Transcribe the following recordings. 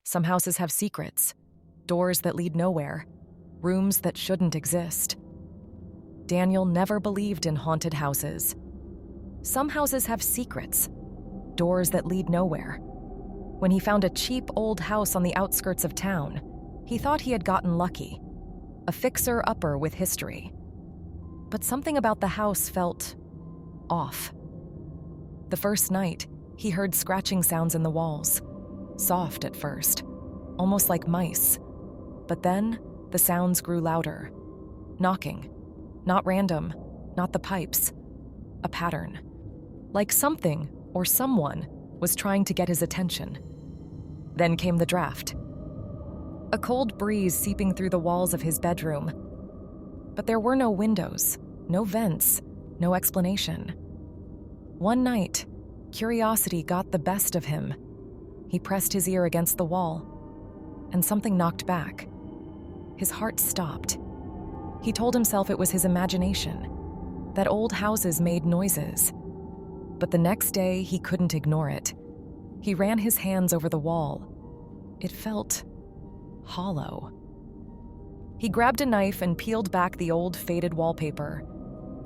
Some houses have secrets, doors that lead nowhere, rooms that shouldn't exist. Daniel never believed in haunted houses. Some houses have secrets, doors that lead nowhere. When he found a cheap old house on the outskirts of town, he thought he had gotten lucky, a fixer-upper with history. But something about the house felt off. The first night, he heard scratching sounds in the walls, soft at first, almost like mice. But then, the sounds grew louder. Knocking. Not random, not the pipes. A pattern. Like something or someone was trying to get his attention. Then came the draft. A cold breeze seeping through the walls of his bedroom. But there were no windows, no vents, no explanation. One night, curiosity got the best of him. He pressed his ear against the wall, and something knocked back. His heart stopped. He told himself it was his imagination, that old houses made noises. But the next day, he couldn't ignore it. He ran his hands over the wall. It felt hollow. He grabbed a knife and peeled back the old faded wallpaper.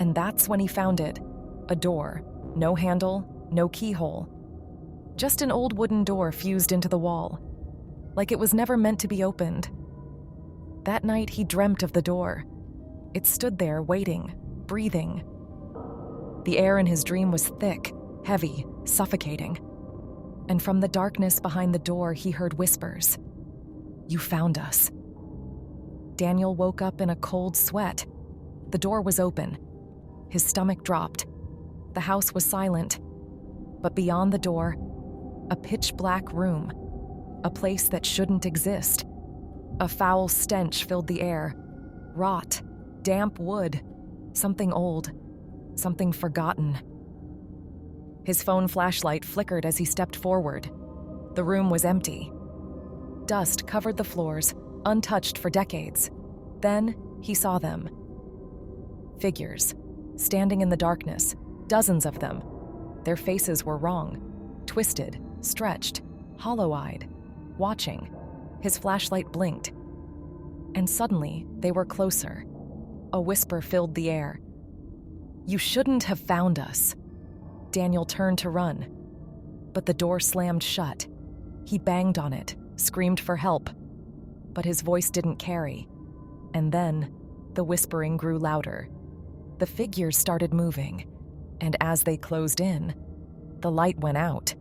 And that's when he found it. A door. No handle, no keyhole. Just an old wooden door fused into the wall, like it was never meant to be opened. That night, he dreamt of the door. It stood there, waiting, breathing. The air in his dream was thick, heavy, suffocating. And from the darkness behind the door, he heard whispers. "You found us." Daniel woke up in a cold sweat. The door was open. His stomach dropped. The house was silent. But beyond the door, a pitch-black room, a place that shouldn't exist. A foul stench filled the air. Rot, damp wood, something old, something forgotten. His phone flashlight flickered as he stepped forward. The room was empty. Dust covered the floors, untouched for decades. Then he saw them. Figures, standing in the darkness, dozens of them. Their faces were wrong, twisted, stretched, hollow-eyed, watching. His flashlight blinked. And suddenly, they were closer. A whisper filled the air. "You shouldn't have found us." Daniel turned to run, but the door slammed shut. He banged on it, screamed for help, but his voice didn't carry. And then, the whispering grew louder. The figures started moving, and as they closed in, the light went out.